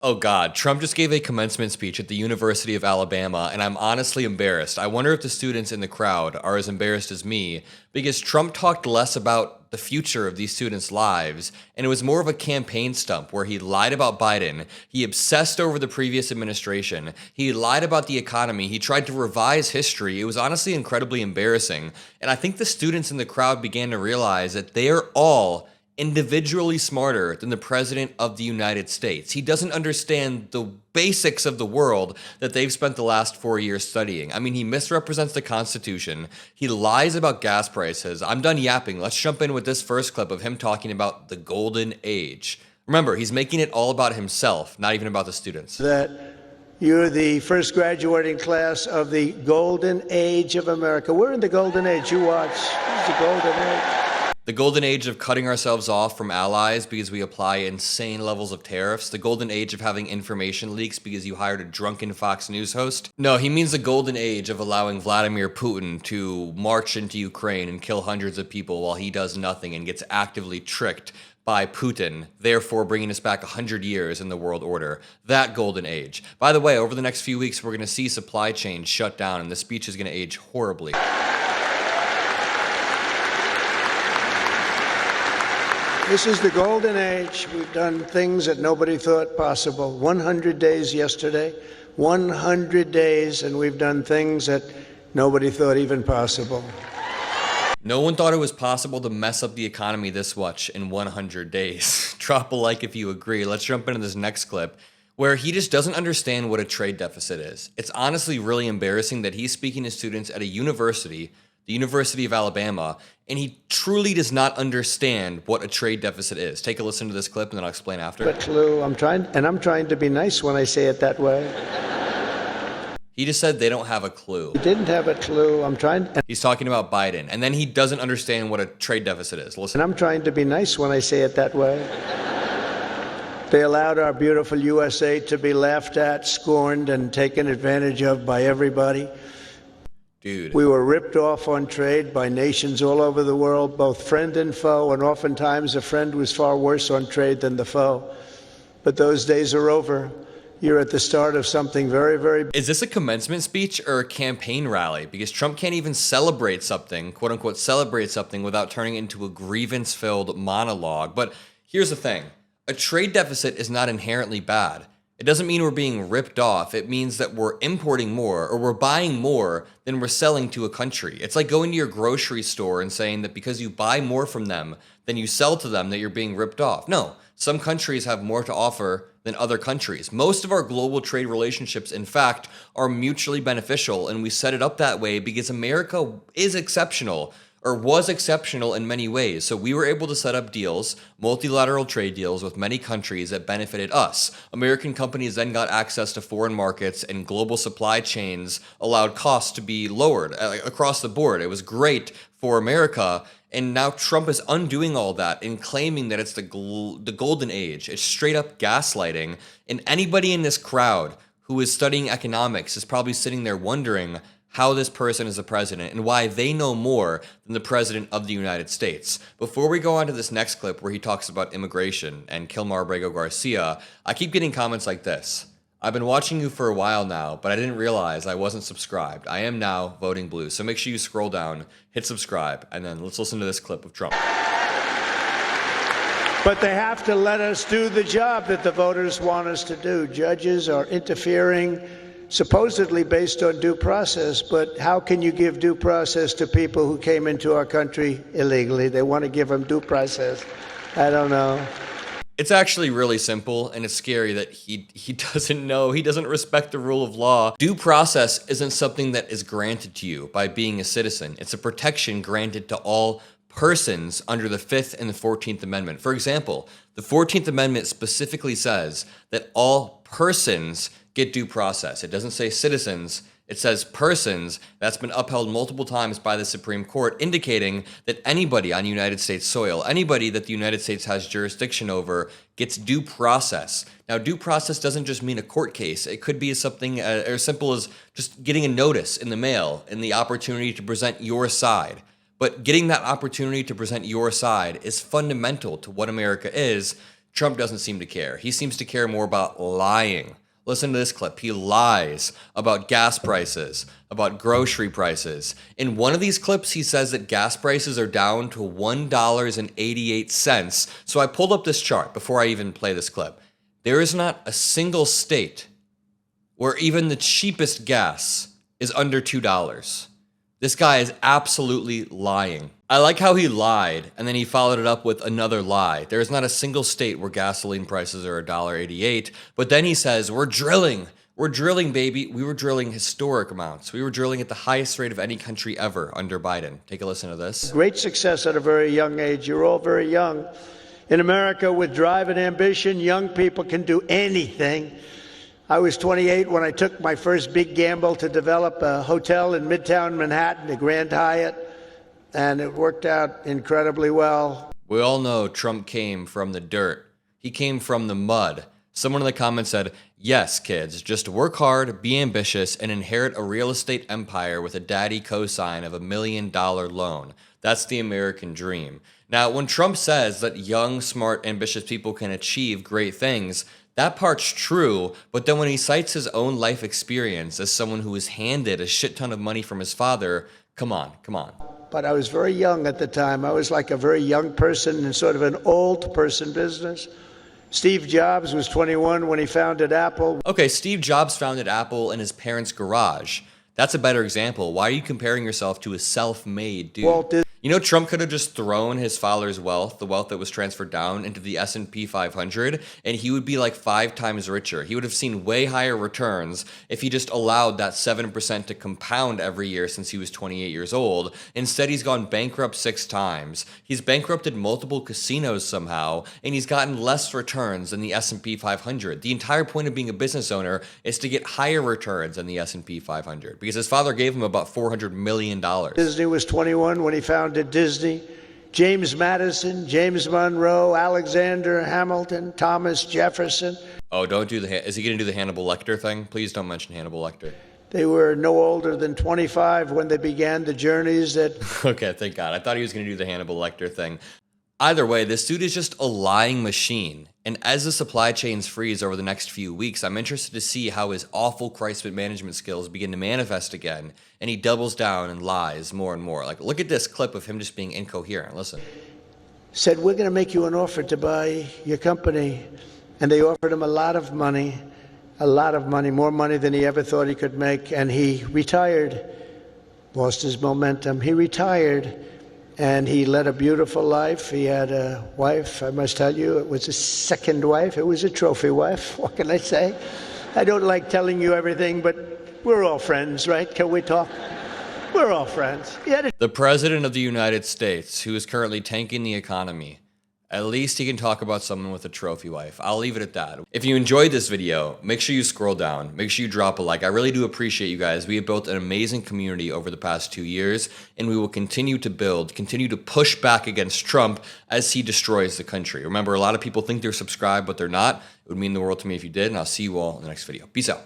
Oh God, Trump just gave a commencement speech at the University of Alabama, and I'm honestly embarrassed. I wonder if the students in the crowd are as embarrassed as me, because Trump talked less about the future of these students' lives, and it was more of a campaign stump where he lied about Biden, he obsessed over the previous administration, he lied about the economy, he tried to revise history. It was honestly incredibly embarrassing, and I think the students in the crowd began to realize that they are all individually smarter than the President of the United States. He doesn't understand the basics of the world that they've spent the last 4 years studying. I mean, he misrepresents the Constitution. He lies about gas prices. I'm done yapping. Let's jump in with this first clip of him talking about the golden age. Remember, he's making it all about himself, not even about the students. That you're the first graduating class of the golden age of America. We're in the golden age. You watch. It's the golden age. The golden age of cutting ourselves off from allies because we apply insane levels of tariffs. The golden age of having information leaks because you hired a drunken Fox News host. No, he means the golden age of allowing Vladimir Putin to march into Ukraine and kill hundreds of people while he does nothing and gets actively tricked by Putin, therefore bringing us back 100 years in the world order. That golden age. By the way, over the next few weeks, we're going to see supply chains shut down, and the speech is going to age horribly. This is the golden age. We've done things that nobody thought possible. 100 days yesterday, 100 days, and we've done things that nobody thought even possible. No one thought it was possible to mess up the economy this much in 100 days. Drop a like if you agree. Let's jump into this next clip where he just doesn't understand what a trade deficit is. It's honestly really embarrassing that he's speaking to students at a university, the University of Alabama, and he truly does not understand what a trade deficit is. Take a listen to this clip and then I'll explain after. But clue, I'm trying to be nice when I say it that way. He just said they don't have a clue. He didn't have a clue. He's talking about Biden, and then he doesn't understand what a trade deficit is. Listen. And I'm trying to be nice when I say it that way. They allowed our beautiful USA to be laughed at, scorned, and taken advantage of by everybody. Dude. We were ripped off on trade by nations all over the world, both friend and foe, and oftentimes a friend was far worse on trade than the foe. But those days are over. You're at the start of something very, very... Is this a commencement speech or a campaign rally? Because Trump can't even celebrate something, quote unquote, celebrate something without turning it into a grievance-filled monologue. But here's the thing. A trade deficit is not inherently bad. It doesn't mean we're being ripped off. It means that we're importing more or we're buying more than we're selling to a country. It's like going to your grocery store and saying that because you buy more from them than you sell to them that you're being ripped off. No, some countries have more to offer than other countries. Most of our global trade relationships, in fact, are mutually beneficial, and we set it up that way because America is exceptional, or was exceptional in many ways. So we were able to set up deals, multilateral trade deals with many countries that benefited us. American companies then got access to foreign markets, and global supply chains allowed costs to be lowered across the board. It was great for America. And now Trump is undoing all that and claiming that it's the golden age. It's straight up gaslighting. And anybody in this crowd who is studying economics is probably sitting there wondering how this person is the president and why they know more than the president of the United States. Before we go on to this next clip where he talks about immigration and Kilmar Abrego Garcia, I keep getting comments like this. I've been watching you for a while now, but I didn't realize I wasn't subscribed. I am now voting blue. So make sure you scroll down, hit subscribe, and then let's listen to this clip of Trump. But they have to let us do the job that the voters want us to do. Judges are interfering supposedly based on due process, but how can you give due process to people who came into our country illegally? They want to give them due process. I don't know. It's actually really simple, and it's scary that he doesn't know, he doesn't respect the rule of law. Due process isn't something that is granted to you by being a citizen. It's a protection granted to all persons under the 5th and the 14th Amendment. For example, the 14th Amendment specifically says that all persons get due process. It doesn't say citizens. It says persons. That's been upheld multiple times by the Supreme Court, indicating that anybody on United States soil, anybody that the United States has jurisdiction over, gets due process. Now, due process doesn't just mean a court case. It could be something as simple as just getting a notice in the mail and the opportunity to present your side. But getting that opportunity to present your side is fundamental to what America is. Trump doesn't seem to care. He seems to care more about lying. Listen to this clip. He lies about gas prices, about grocery prices. In one of these clips, he says that gas prices are down to $1.88. So I pulled up this chart before I even play this clip. There is not a single state where even the cheapest gas is under $2. This guy is absolutely lying. I like how he lied, and then he followed it up with another lie. There is not a single state where gasoline prices are $1.88, but then he says, we're drilling. We're drilling, baby. We were drilling historic amounts. We were drilling at the highest rate of any country ever under Biden. Take a listen to this. Great success at a very young age. You're all very young. In America, with drive and ambition, young people can do anything. I was 28 when I took my first big gamble to develop a hotel in Midtown Manhattan, the Grand Hyatt, and it worked out incredibly well. We all know Trump came from the dirt. He came from the mud. Someone in the comments said, yes, kids, just work hard, be ambitious, and inherit a real estate empire with a daddy cosign of $1 million loan. That's the American dream. Now, when Trump says that young, smart, ambitious people can achieve great things, that part's true, but then when he cites his own life experience as someone who was handed a shit ton of money from his father, come on. But I was very young at the time. I was like a very young person in sort of an old person business. Steve Jobs was 21 when he founded Apple. Okay, Steve Jobs founded Apple in his parents' garage. That's a better example. Why are you comparing yourself to a self-made dude? You know, Trump could have just thrown his father's wealth, the wealth that was transferred down, into the S&P 500, and he would be like 5 times richer. He would have seen way higher returns if he just allowed that 7% to compound every year since he was 28 years old. Instead, he's gone bankrupt 6 times. He's bankrupted multiple casinos somehow, and he's gotten less returns than the S&P 500. The entire point of being a business owner is to get higher returns than the S&P 500, because his father gave him about $400 million. Disney was 21 when he founded Disney. James Madison, James Monroe, Alexander Hamilton, Thomas Jefferson. Oh, don't do is he going to do the Hannibal Lecter thing? Please don't mention Hannibal Lecter. They were no older than 25 when they began the journeys that... Okay, thank God. I thought he was going to do the Hannibal Lecter thing. Either way, this dude is just a lying machine. And as the supply chains freeze over the next few weeks, I'm interested to see how his awful crisis management skills begin to manifest again. And he doubles down and lies more and more. Like, look at this clip of him just being incoherent. Listen. Said, we're going to make you an offer to buy your company. And they offered him a lot of money, more money than he ever thought he could make. And he retired, lost his momentum. He retired. And he led a beautiful life. He had a wife, I must tell you, it was a second wife. It was a trophy wife. What can I say? I don't like telling you everything, but we're all friends, right? Can we talk? We're all friends. The President of the United States, who is currently tanking the economy, at least he can talk about someone with a trophy wife. I'll leave it at that. If you enjoyed this video, make sure you scroll down. Make sure you drop a like. I really do appreciate you guys. We have built an amazing community over the past 2 years, and we will continue to build, continue to push back against Trump as he destroys the country. Remember, a lot of people think they're subscribed, but they're not. It would mean the world to me if you did, and I'll see you all in the next video. Peace out.